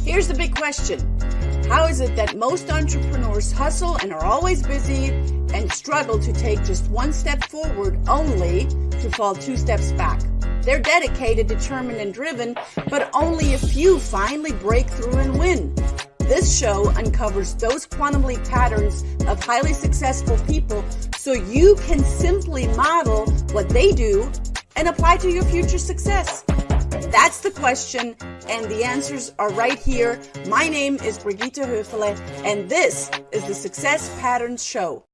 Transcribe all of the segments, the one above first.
Here's the big question. How is it that most entrepreneurs hustle and are always busy and struggle to take just one step forward only to fall two steps back? They're dedicated, determined, and driven, but only a few finally break through and win. This show uncovers those quantum leap patterns of highly successful people so you can simply model what they do and apply to your future success. That's the question, and the answers are right here. My name is Brigitta Hoeferle, and this is the Success Patterns Show.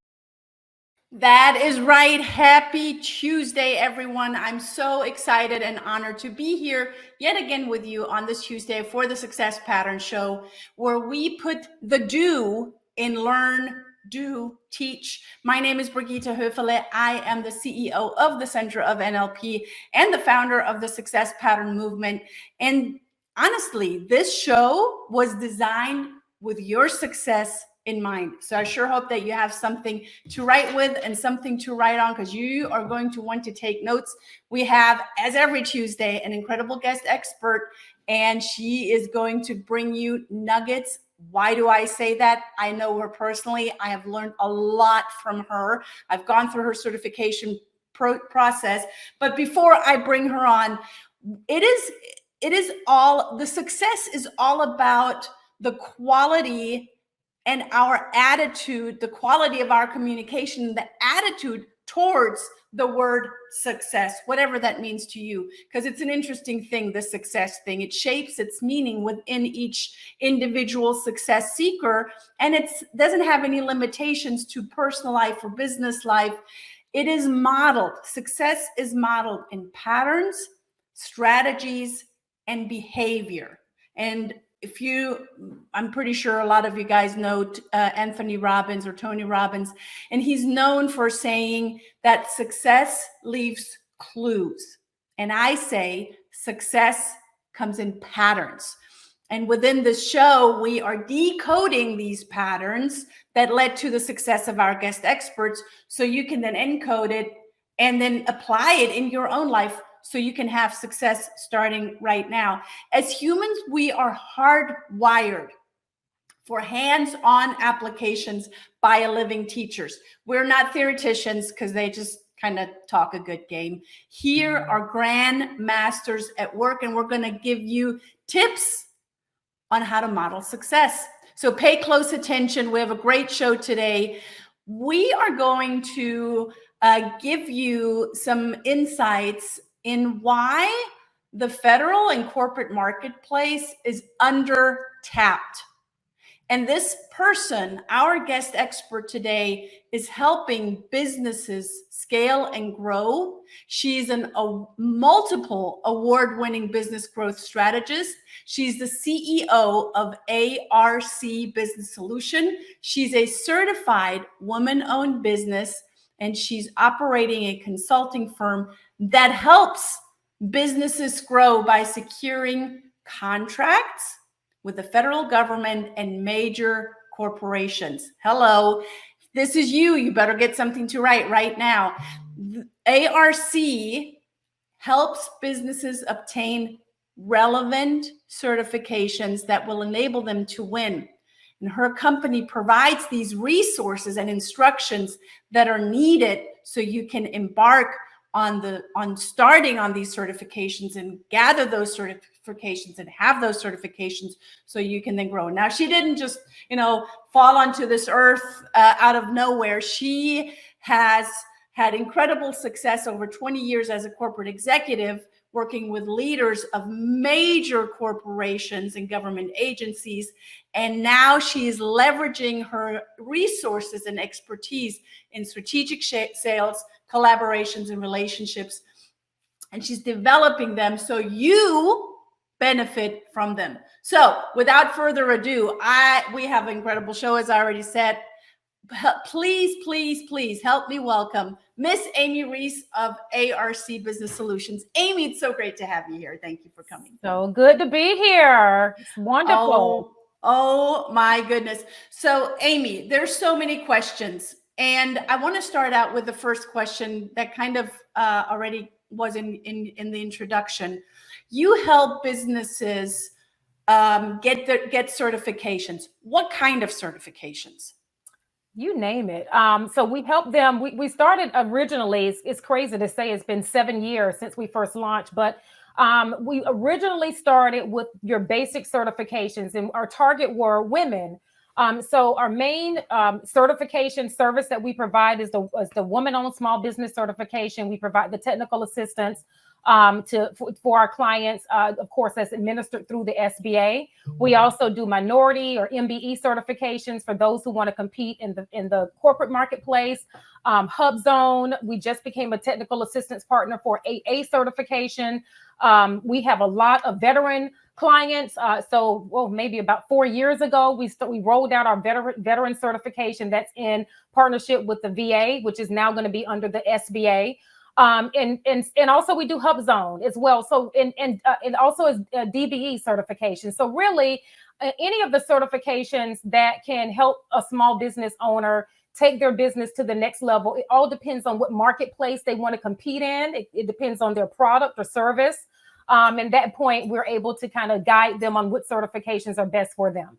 That is right. Happy Tuesday, everyone. I'm so excited and honored to be here yet again with you on this Tuesday for the Success Patterns Show, where we put the do in learn, do, teach. My name is Brigitta Hoeferle. I am the CEO of the Center of NLP and the founder of the Success Pattern Movement. And honestly, this show was designed with your success in mind. So I sure hope that you have something to write with and something to write on, because you are going to want to take notes. We have, as every Tuesday, an incredible guest expert, and she is going to bring you nuggets. Why do I say that? I know her personally. I have learned a lot from her. I've gone through her certification process. But before I bring her on, the success is all about the quality and our attitude, the quality of our communication, the attitude towards the word success, whatever that means to you, because it's an interesting thing, the success thing. It shapes its meaning within each individual success seeker, and it doesn't have any limitations to personal life or business life. It is modeled. Success is modeled in patterns, strategies, and behavior. And I'm pretty sure a lot of you guys know Anthony Robbins or Tony Robbins, and he's known for saying that success leaves clues. And I say success comes in patterns. And within this show, we are decoding these patterns that led to the success of our guest experts, so you can then encode it and then apply it in your own life, so you can have success starting right now. As humans, we are hardwired for hands-on applications by living teachers. We're not theoreticians, because they just kind of talk a good game. Here are grand masters at work, and we're going to give you tips on how to model success. So pay close attention. We have a great show today. We are going to give you some insights in why the federal and corporate marketplace is under-tapped. And this person, our guest expert today, is helping businesses scale and grow. She's a multiple award-winning business growth strategist. She's the CEO of ARC Business Solution. She's a certified woman-owned business, and she's operating a consulting firm that helps businesses grow by securing contracts with the federal government and major corporations. Hello, if this is you. You better get something to write right now. ARC helps businesses obtain relevant certifications that will enable them to win. And her company provides these resources and instructions that are needed so you can embark on starting on these certifications and gather those certifications and have those certifications so you can then grow. Now, she didn't just, fall onto this earth out of nowhere. She has had incredible success over 20 years as a corporate executive, working with leaders of major corporations and government agencies. And now she is leveraging her resources and expertise in strategic sales, collaborations, and relationships. And she's developing them so you benefit from them. So without further ado, we have an incredible show, as I already said. Please help me welcome Miss Amy Reese of ARC Business Solutions. Amy, it's so great to have you here. Thank you for coming. So good to be here. It's wonderful. Oh my goodness. So Amy, there's so many questions, and I want to start out with the first question that kind of already was in the introduction. You help businesses get certifications? What kind of certifications? You name it. So we help them. We started originally, it's crazy to say it's been 7 years since we first launched, but we originally started with your basic certifications, and our target were women. So our main certification service that we provide is the woman-owned small business certification. We provide the technical assistance for our clients, of course, that's administered through the SBA. We also do minority or MBE certifications for those who want to compete in the corporate marketplace. Hub Zone, we just became a technical assistance partner for 8A certification. We have a lot of veteran clients. Maybe about 4 years ago, we rolled out our veteran certification that's in partnership with the VA, which is now going to be under the SBA. And also we do Hub Zone as well. So and also is DBE certification. So really, any of the certifications that can help a small business owner take their business to the next level. It all depends on what marketplace they want to compete in. It depends on their product or service. And at that point, we're able to kind of guide them on what certifications are best for them.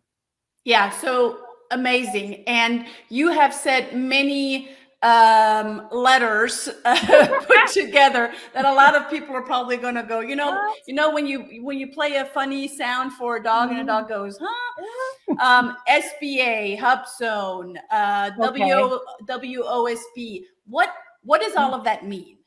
Yeah, so amazing. And you have said many letters put together that a lot of people are probably going to go, when you play a funny sound for a dog and a dog goes, huh? SBA, Hub Zone, WOSB. What does all of that mean?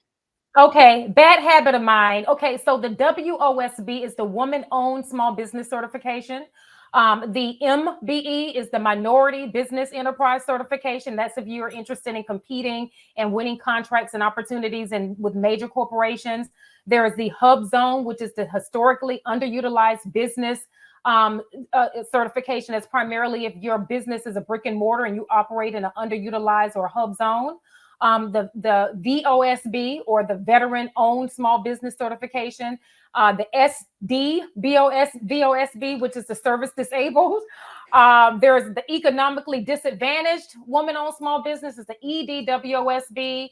Okay, bad habit of mine. Okay, so the WOSB is the Woman-Owned Small Business Certification. The MBE is the Minority Business Enterprise Certification. That's if you are interested in competing and winning contracts and opportunities with major corporations. There is the Hub Zone, which is the Historically Underutilized Business certification. That's primarily if your business is a brick and mortar and you operate in an underutilized or hub zone. The VOSB, or the Veteran Owned Small Business Certification, the VOSB, which is the Service Disabled. There's the Economically Disadvantaged Woman-Owned Small Business, is the EDWOSB.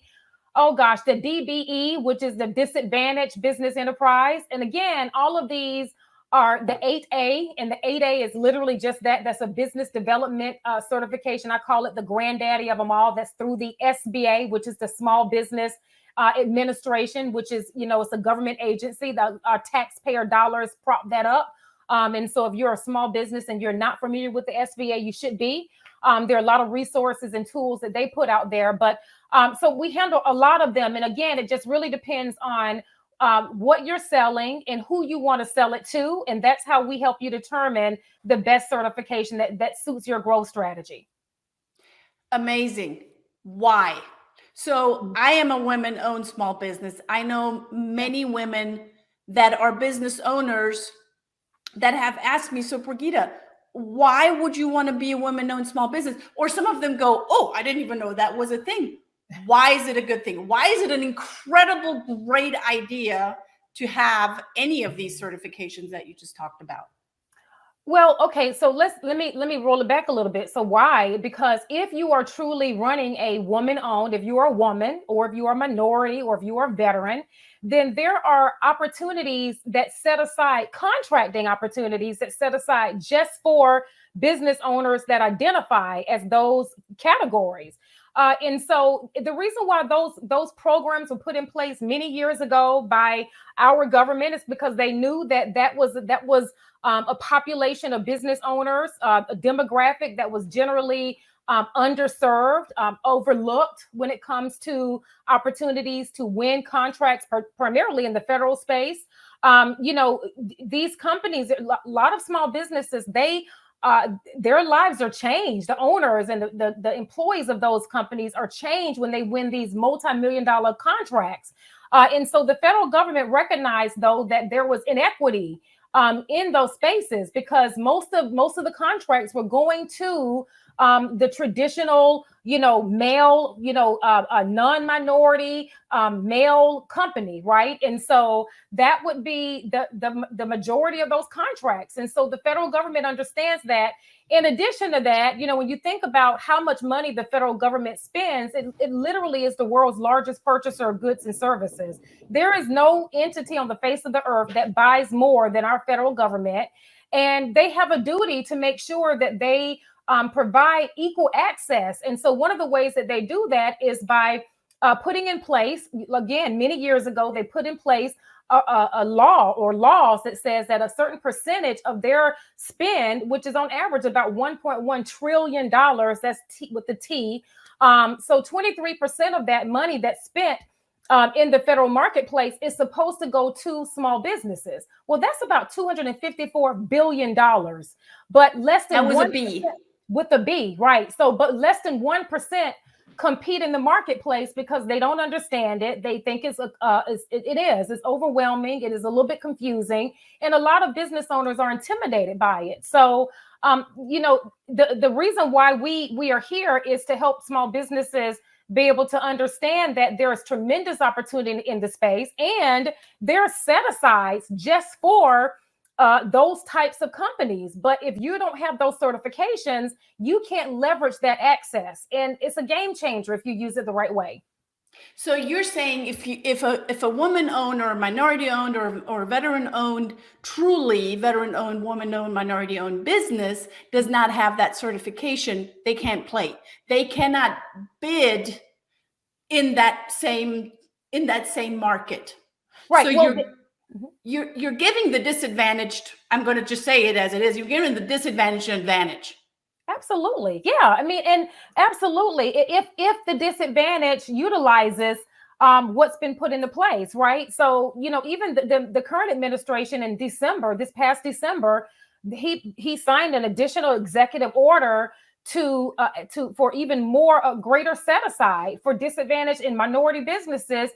Oh gosh, the DBE, which is the Disadvantaged Business Enterprise. And again, all of these are the 8A, and the 8A is literally just that. That's a business development certification. I call it the granddaddy of them all. That's through the SBA, which is the Small Business Administration, which is, it's a government agency. Our taxpayer dollars prop that up. And so if you're a small business and you're not familiar with the SBA, you should be. There are a lot of resources and tools that they put out there. But so we handle a lot of them. And again, it just really depends on what you're selling and who you want to sell it to. And that's how we help you determine the best certification that suits your growth strategy. Amazing. Why? So I am a women-owned small business. I know many women that are business owners that have asked me, so Brigitta, why would you want to be a women-owned small business? Or some of them go, oh, I didn't even know that was a thing. Why is it a good thing? Why is it an incredible, great idea to have any of these certifications that you just talked about? Well, okay, so let me roll it back a little bit. So why? Because if you are truly running a woman-owned, if you are a woman, or if you are a minority, or if you are a veteran, then there are opportunities that set aside, contracting opportunities that set aside just for business owners that identify as those categories. And so the reason why those programs were put in place many years ago by our government is because they knew that was a population of business owners, a demographic that was generally underserved, overlooked when it comes to opportunities to win contracts, primarily in the federal space. These companies, a lot of small businesses, their lives are changed. The owners and the employees of those companies are changed when they win these multi-million-dollar contracts. And so the federal government recognized, though, that there was inequity in those spaces, because most of the contracts were going to the traditional, male, a non-minority male company, right? And so that would be the majority of those contracts. And so the federal government understands that. In addition to that, when you think about how much money the federal government spends, it literally is the world's largest purchaser of goods and services. There is no entity on the face of the earth that buys more than our federal government. And they have a duty to make sure that they provide equal access. And so one of the ways that they do that is by putting in place, again, many years ago, they put in place a law or laws that says that a certain percentage of their spend, which is on average about $1.1 trillion, that's with the T. So 23% of that money that's spent in the federal marketplace is supposed to go to small businesses. Well, that's about $254 billion, but less than that was 1%, a B. With a B, right? So, but less than 1% compete in the marketplace because they don't understand it. They think it's overwhelming. It is a little bit confusing, and a lot of business owners are intimidated by it. So, the reason why we are here is to help small businesses be able to understand that there is tremendous opportunity in the space, and there are set asides just for those types of companies. But if you don't have those certifications, you can't leverage that access. And it's a game changer if you use it the right way. So you're saying if a woman owned or minority owned or veteran owned, truly veteran owned, woman owned, minority owned business does not have that certification, they can't play. They cannot bid in that same market. Right. So you're giving the disadvantaged, I'm going to just say it as it is, you're giving the disadvantaged an advantage. Absolutely. Yeah. I mean, and absolutely. If the disadvantage utilizes what's been put into place, right? So, even the current administration in this past December, he signed an additional executive order for even more greater set aside for disadvantaged and minority businesses.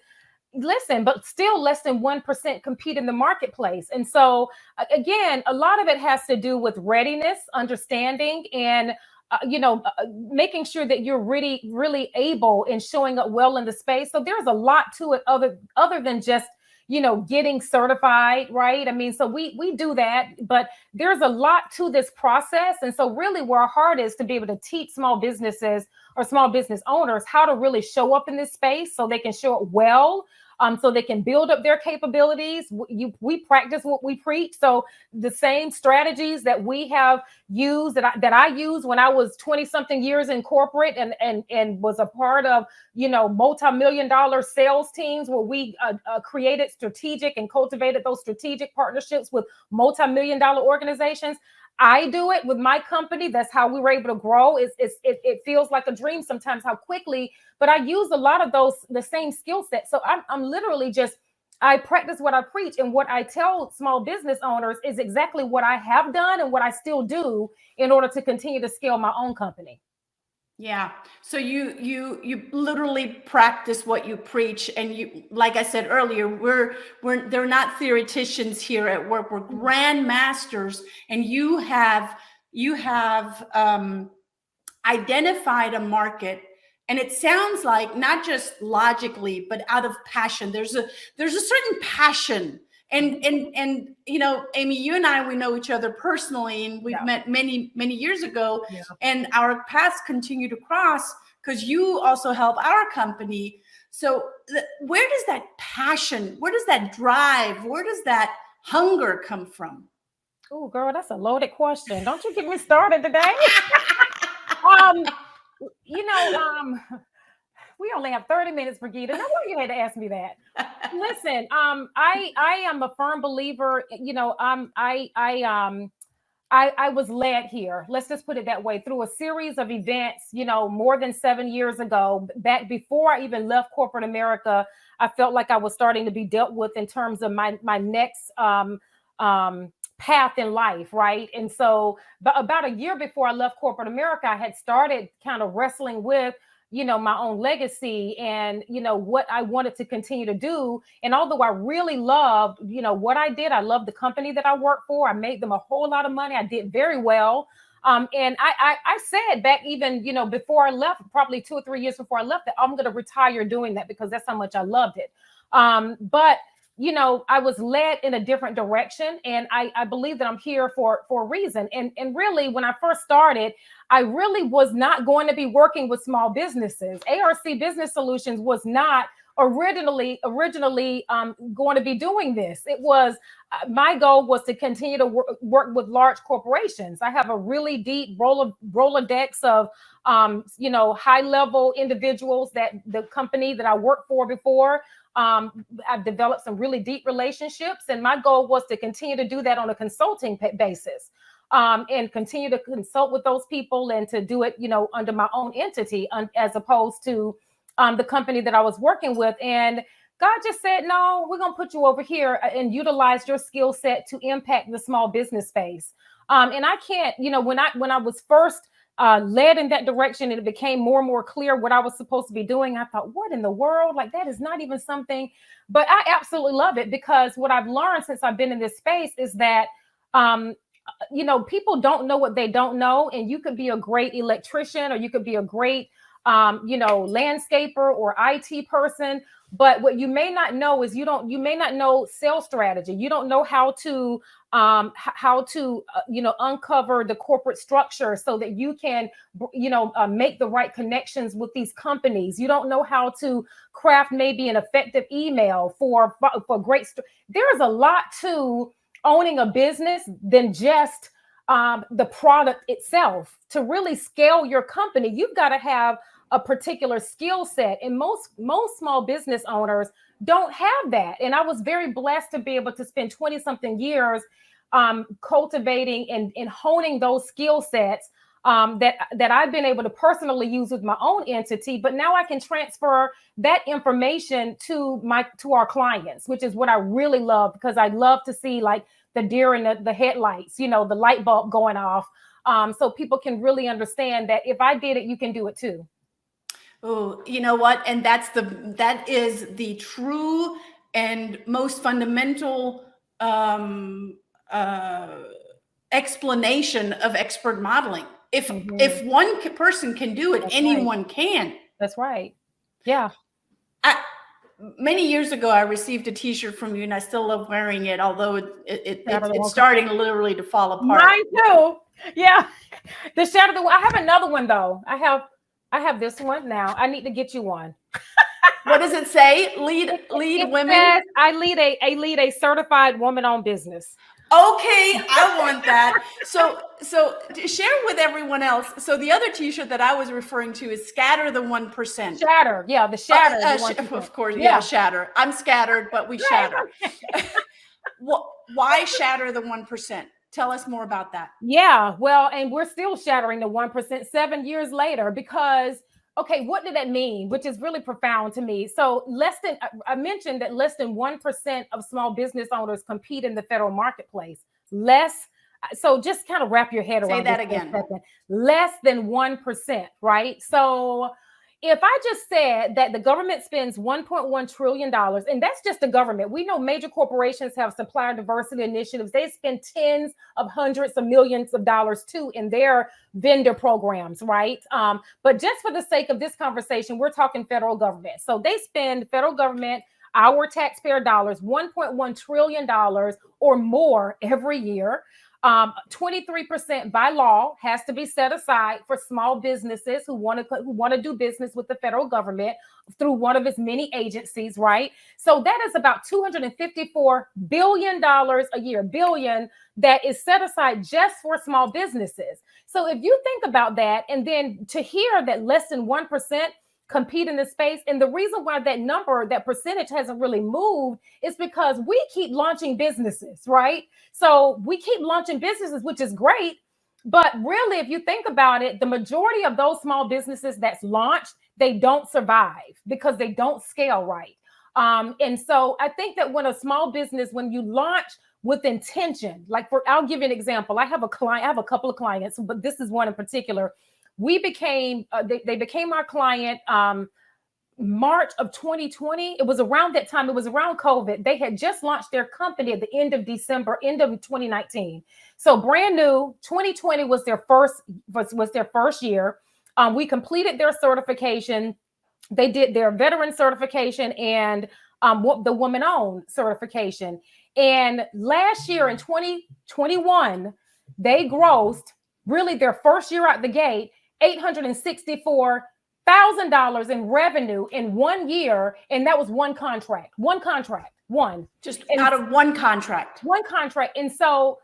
Listen, but still less than 1% compete in the marketplace. And so again, a lot of it has to do with readiness, understanding, and making sure that you're really, really able and showing up well in the space. So there's a lot to it other than just, getting certified, right? I mean, so we do that, but there's a lot to this process. And so really where our heart is to be able to teach small businesses or small business owners how to really show up in this space so they can show up well. So they can build up their capabilities. We practice what we preach. So the same strategies that we have used that I used when I was 20 something years in corporate and was a part of, multi-million-dollar sales teams where we created strategic and cultivated those strategic partnerships with multi-million-dollar organizations. I do it with my company. That's how we were able to grow. It feels like a dream sometimes how quickly, but I use a lot of the same skill sets. So I'm literally I practice what I preach, and what I tell small business owners is exactly what I have done and what I still do in order to continue to scale my own company. Yeah. So you literally practice what you preach, and you, like I said earlier, they're not theoreticians here at work. We're grandmasters, and you have identified a market, and it sounds like not just logically, but out of passion. There's a certain passion. And Amy, you and I, we know each other personally, and we've met many, many years ago, and our paths continue to cross because you also help our company. So where does that passion, where does that drive, where does that hunger come from? Oh, girl, that's a loaded question. Don't you get me started today? We only have 30 minutes, Brigitta. No wonder you had to ask me that. Listen, I am a firm believer. I was led here. Let's just put it that way, through a series of events. More than 7 years ago, back before I even left corporate America, I felt like I was starting to be dealt with in terms of my next path in life, right? And so, but about a year before I left corporate America, I had started kind of wrestling with my own legacy and, what I wanted to continue to do. And although I really loved, what I did, I loved the company that I worked for. I made them a whole lot of money. I did very well. And I said back even, before I left, probably 2 or 3 years before I left, that I'm going to retire doing that because that's how much I loved it. But I was led in a different direction, and I believe that I'm here for a reason. And really, when I first started, I really was not going to be working with small businesses. ARC Business Solutions was not originally going to be doing this. It was my goal was to continue to work with large corporations. I have a really deep Rolodex of high level individuals that the company that I worked for before. I've developed some really deep relationships, and my goal was to continue to do that on a consulting basis, and continue to consult with those people and to do it, under my own entity, as opposed to the company that I was working with. And God just said, no, we're going to put you over here and utilize your skill set to impact the small business space. And I can't, when I was first led in that direction and it became more and more clear what I was supposed to be doing, I thought, what in the world? Like, that is not even something, but I absolutely love it, because what I've learned since I've been in this space is that, people don't know what they don't know. And you could be a great electrician, or you could be a great, landscaper or IT person. But what you may not know is you may not know sales strategy. You don't know how to uncover the corporate structure so that you can, make the right connections with these companies. You don't know how to craft maybe an effective email for great. There's a lot to owning a business than just the product itself. To really scale your company, you've got to have a particular skill set, and most small business owners don't have that. And I was very blessed to be able to spend 20 something years cultivating and honing those skill sets that I've been able to personally use with my own entity. But now I can transfer that information to our clients, which is what I really love, because I love to see like the deer in the headlights, the light bulb going off, so people can really understand that if I did it, you can do it too. Oh, you know what? And that is the true and most fundamental explanation of expert modeling. If one person can do it, anyone can. That's right. Yeah. Many years ago, I received a T-shirt from you, and I still love wearing it, although it's starting literally to fall apart. Mine too. Yeah. The Shatter. I have another one though. I have this one now. I need to get you one. What does it say? Lead women. Says, I lead a certified woman-owned business. Okay, I want that. So share with everyone else. So the other T-shirt that I was referring to is "Scatter the 1%." Shatter, yeah, the Shatter. Of course, yeah, Shatter. I'm scattered, but we shatter. Why shatter the 1%? Tell us more about that. Yeah, well, and we're still shattering the 1% 7 years later, because, okay, what did that mean? Which is really profound to me. So I mentioned that less than 1% of small business owners compete in the federal marketplace. So just kind of wrap your head around. Say that again. Less than 1%, right? So if I just said that the government spends $1.1 trillion, and that's just the government. We know major corporations have supplier diversity initiatives. They spend tens of hundreds of millions of dollars too in their vendor programs, right? But just for the sake of this conversation, we're talking federal government. So they spend, federal government, our taxpayer dollars, $1.1 trillion or more every year. 23% by law has to be set aside for small businesses who want to do business with the federal government through one of its many agencies, right? So that is about $254 billion a year, that is set aside just for small businesses. So if you think about that, and then to hear that less than 1% compete in this space. And the reason why that percentage hasn't really moved is because we keep launching businesses, right? So we keep launching businesses, which is great. But really, if you think about it, the majority of those small businesses that's launched, they don't survive because they don't scale right. And so I think that when you launch with intention, I'll give you an example. I have a couple of clients, but this is one in particular. They became our client March of 2020. It was around that time. It was around COVID. They had just launched their company at the end of December, end of 2019. So brand new. 2020 was their first year. We completed their certification. They did their veteran certification and the woman-owned certification. And last year in 2021, they grossed, really their first year out the gate, $864,000 in revenue in 1 year. And that was one contract. Just out of one contract. One contract. And so,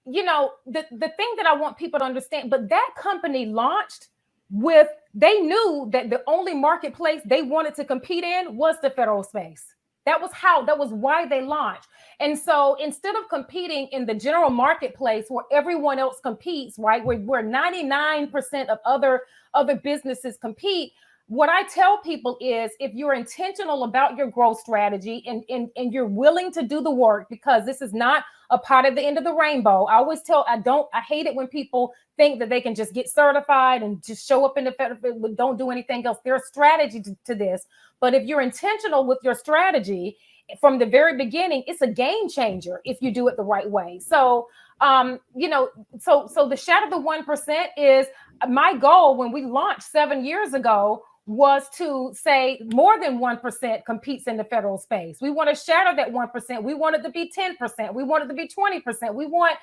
you know, the thing that I want people to understand, but that company launched with, they knew that the only marketplace they wanted to compete in was the federal space. That was why they launched. And so instead of competing in the general marketplace where everyone else competes, right, where 99% of other businesses compete, what I tell people is, if you're intentional about your growth strategy and you're willing to do the work, because this is not a part of the end of the rainbow. I hate it when people think that they can just get certified and just show up in the federal, but don't do anything else. There's strategy to this. But if you're intentional with your strategy from the very beginning, it's a game changer if you do it the right way. So, so the Shatter the 1% is my goal when we launched 7 years ago, was to say more than 1% competes in the federal space. We want to shatter that 1%. We want it to be 10%. We want it to be 20%. We want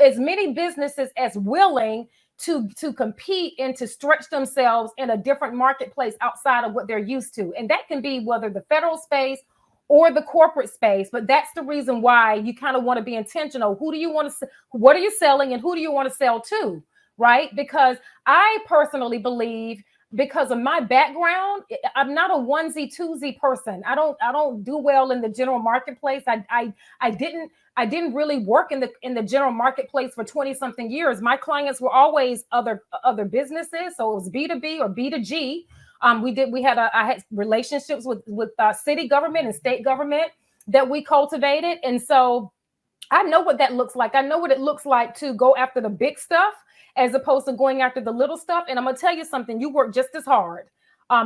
as many businesses as willing to compete and to stretch themselves in a different marketplace outside of what they're used to. And that can be whether the federal space or the corporate space. But that's the reason why you kind of want to be intentional. What are you selling and who do you want to sell to? Right? Because I personally believe, because of my background, I'm not a onesie twosie person. I don't do well in the general marketplace. I didn't really work in the general marketplace for 20 something years. My clients were always other businesses. So it was B2B or B2G. I had relationships with city government and state government that we cultivated. And so I know what that looks like. I know what it looks like to go after the big stuff as opposed to going after the little stuff. And I'm going to tell you something, you work just as hard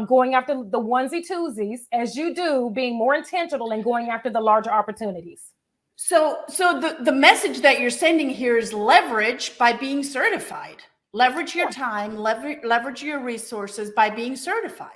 going after the onesie twosies as you do being more intentional and going after the larger opportunities. So the message that you're sending here is leverage by being certified. Leverage your time, leverage your resources by being certified.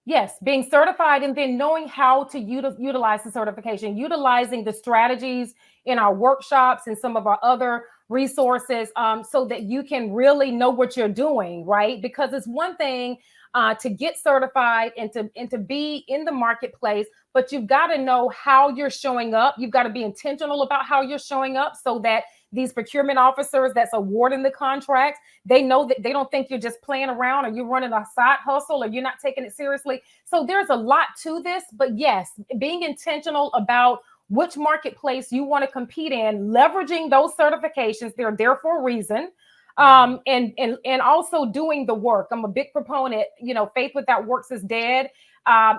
Yes, being certified and then knowing how to utilize the certification, utilizing the strategies in our workshops and some of our other resources so that you can really know what you're doing, right? Because it's one thing to get certified and to be in the marketplace, but you've got to know how you're showing up. You've got to be intentional about how you're showing up so that these procurement officers that's awarding the contracts, they know that they don't think you're just playing around or you're running a side hustle or you're not taking it seriously. So there's a lot to this, but yes, being intentional about which marketplace you want to compete in, leveraging those certifications, they're there for a reason. And also doing the work. I'm a big proponent, faith without works is dead.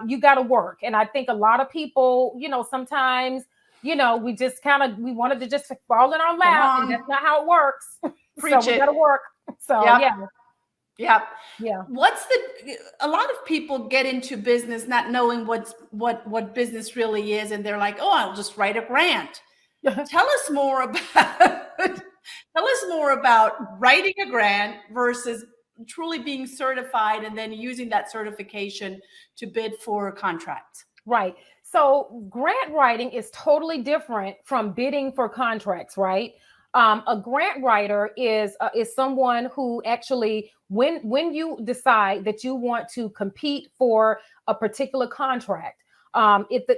You got to work. And I think a lot of people, sometimes, we just we wanted to just fall in our lap, and that's not how it works. Preach so we got to work. So yeah. Yeah. A lot of people get into business not knowing what business really is, and they're like, oh, I'll just write a grant. Tell us more about writing a grant versus truly being certified and then using that certification to bid for contracts. Right. So grant writing is totally different from bidding for contracts, right? A grant writer is someone who actually, when you decide that you want to compete for a particular contract,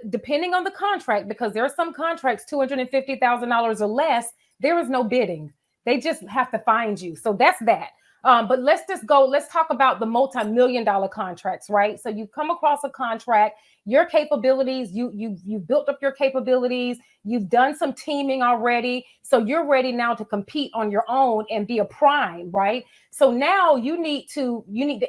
depending on the contract, because there are some contracts $250,000 or less, there is no bidding. They just have to find you. So that's that. But let's talk about the multi-million-dollar contracts, right? So you come across a contract, your capabilities, you've built up your capabilities, you've done some teaming already. So you're ready now to compete on your own and be a prime, right? So now you need to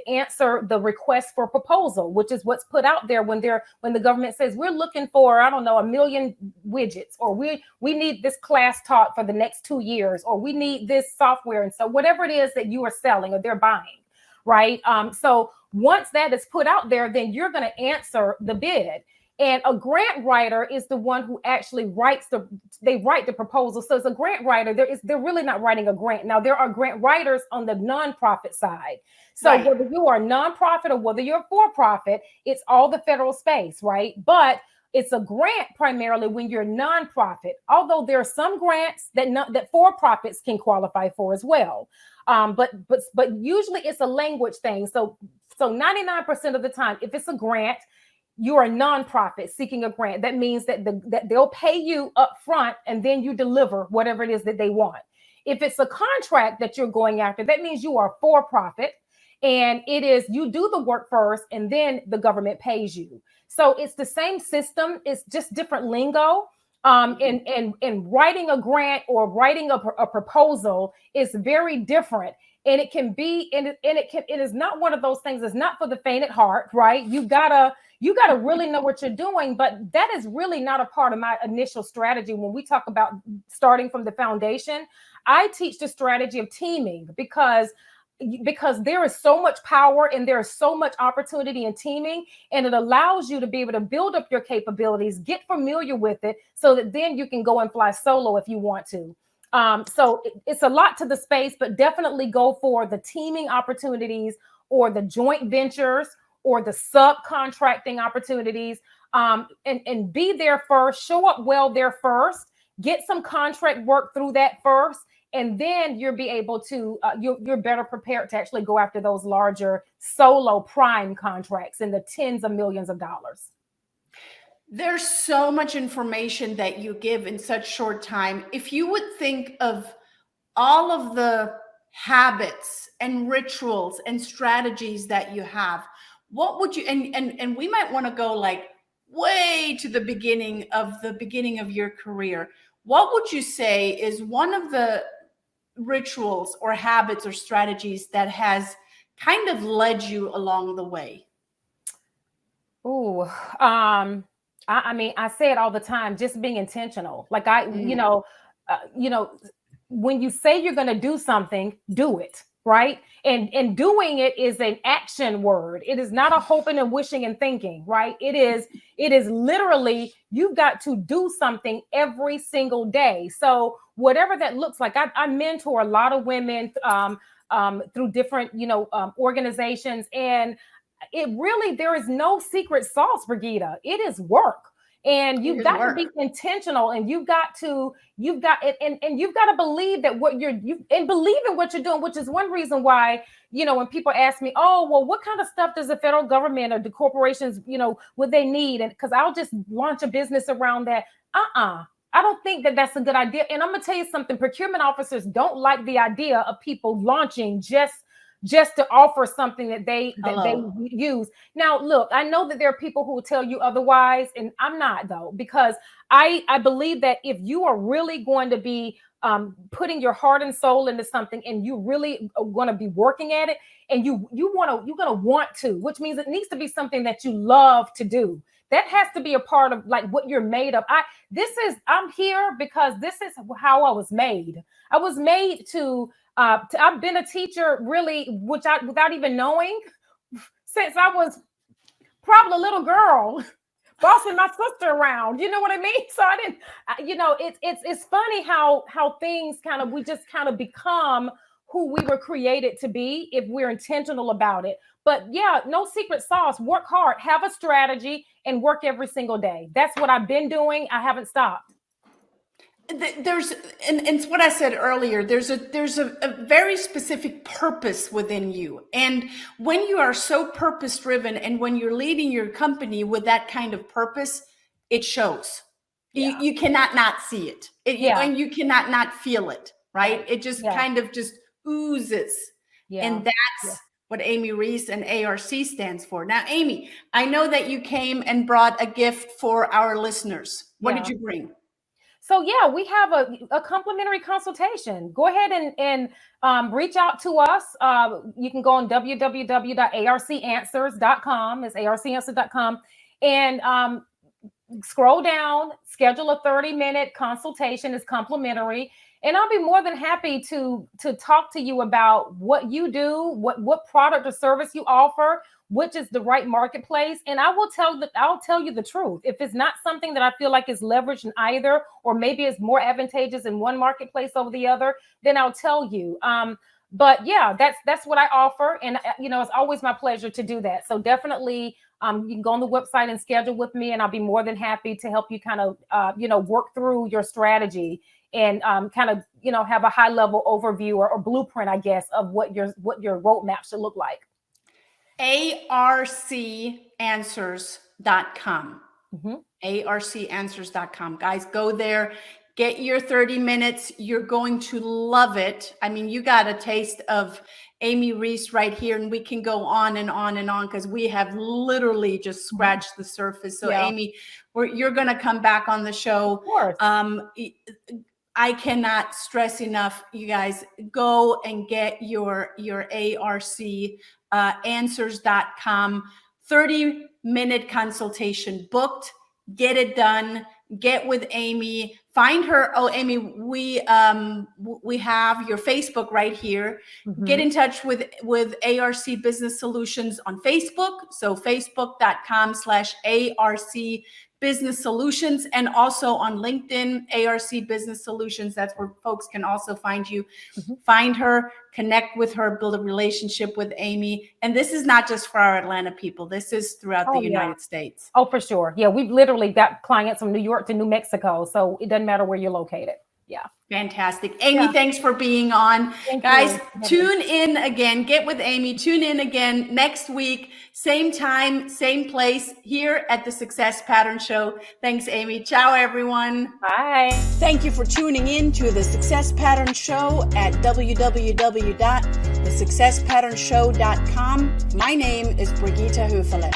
answer the request for proposal, which is what's put out there when the government says we're looking for, 1 million widgets, or we need this class taught for the next 2 years, or we need this software. And so whatever it is that you are selling or they're buying, right? So once that is put out there, then you're going to answer the bid. And a grant writer is the one who actually write the proposal. So as a grant writer, they're really not writing a grant. Now there are grant writers on the nonprofit side. So Right. whether you are a nonprofit or whether you're for profit, it's all the federal space, right? But it's a grant primarily when you're nonprofit, although there are some grants that for-profits can qualify for as well. But usually it's a language thing. So 99% of the time, if it's a grant, you're a nonprofit seeking a grant. That means that that they'll pay you up front and then you deliver whatever it is that they want. If it's a contract that you're going after, that means you are for profit, and it is you do the work first and then the government pays you. So it's the same system. It's just different lingo. And writing a grant or writing a proposal is very different. And it can be, it is not one of those things. It's not for the faint at heart, right? You gotta really know what you're doing, but that is really not a part of my initial strategy. When we talk about starting from the foundation, I teach the strategy of teaming because there is so much power and there is so much opportunity in teaming, and it allows you to be able to build up your capabilities, get familiar with it, so that then you can go and fly solo if you want to. So it's a lot to the space, but definitely go for the teaming opportunities or the joint ventures or the subcontracting opportunities, and be there first, show up well there first, get some contract work through that first, and then you'll be able to, you're better prepared to actually go after those larger solo prime contracts in the tens of millions of dollars. There's so much information that you give in such short time. If you would think of all of the habits and rituals and strategies that you have, what would you, and we might want to go like way to the beginning of your career. What would you say is one of the rituals or habits or strategies that has kind of led you along the way? Ooh, I mean, I say it all the time, just being intentional. Like when you say you're going to do something, do it, right? And doing it is an action word. It is not a hoping and wishing and thinking, right? It is literally, you've got to do something every single day. So whatever that looks like, I mentor a lot of women through different, organizations, and there is no secret sauce, Brigitta. It is work. And you've got to be intentional, and you've got to believe that and believe in what you're doing, which is one reason why, when people ask me, oh, well, what kind of stuff does the federal government or the corporations, would they need? And because I'll just launch a business around that. I don't think that that's a good idea. And I'm going to tell you something, procurement officers don't like the idea of people launching just to offer something that they use. Now, look, I know that there are people who will tell you otherwise, and I'm not, though, because I believe that if you are really going to be putting your heart and soul into something, and you really want to be working at it, and you're gonna want to, which means it needs to be something that you love to do. That has to be a part of like what you're made of. I'm here because this is how I was made. I was made to. I've been a teacher really, without even knowing, since I was probably a little girl, bossing my sister around. You know what I mean? So I didn't, it's funny how things we just kind of become who we were created to be if we're intentional about it. But yeah, no secret sauce. Work hard, have a strategy, and work every single day. That's what I've been doing. I haven't stopped. And it's what I said earlier, there's a very specific purpose within you. And when you are so purpose driven, and when you're leading your company with that kind of purpose, it shows. Yeah. You cannot not see it. And you cannot not feel it, right? It just kind of just oozes. Yeah. And that's what Amy Reese and ARC stands for. Now, Amy, I know that you came and brought a gift for our listeners. What did you bring? So yeah, we have a complimentary consultation. Go ahead and reach out to us. You can go on www.arcanswers.com. It's arcanswers.com. And scroll down, schedule a 30-minute consultation. It's complimentary. And I'll be more than happy to talk to you about what you do, what product or service you offer, which is the right marketplace. And I'll tell you the truth. If it's not something that I feel like is leveraged in either, or maybe it's more advantageous in one marketplace over the other, then I'll tell you. But yeah, that's what I offer. And it's always my pleasure to do that. So definitely you can go on the website and schedule with me, and I'll be more than happy to help you kind of, work through your strategy and kind of, have a high level overview or blueprint, I guess, of what your roadmap should look like. arcanswers.com. arcanswers.com. Guys, go there. Get your 30 minutes. You're going to love it. I mean, you got a taste of Amy Reese right here, and we can go on and on and on because we have literally just scratched the surface. So yeah. Amy, you're going to come back on the show. Of course. I cannot stress enough, you guys, go and get your answers.com 30-minute consultation booked. Get it done. Get with Amy. Find her. Oh, Amy, we have your Facebook right here. Mm-hmm. Get in touch with ARC Business Solutions on Facebook. So facebook.com/ARC Business Solutions, and also on LinkedIn, ARC Business Solutions. That's where folks can also find you. Mm-hmm. Find her, connect with her, build a relationship with Amy. And this is not just for our Atlanta people. This is throughout the United States. Oh, for sure. Yeah, we've literally got clients from New York to New Mexico. So it doesn't matter where you're located. Yeah. Fantastic. Amy, thanks for being on. Guys, tune in again. Get with Amy. Tune in again next week. Same time, same place here at the Success Pattern Show. Thanks, Amy. Ciao, everyone. Bye. Thank you for tuning in to the Success Pattern Show at www.thesuccesspatternshow.com. My name is Brigitta Hoeferle.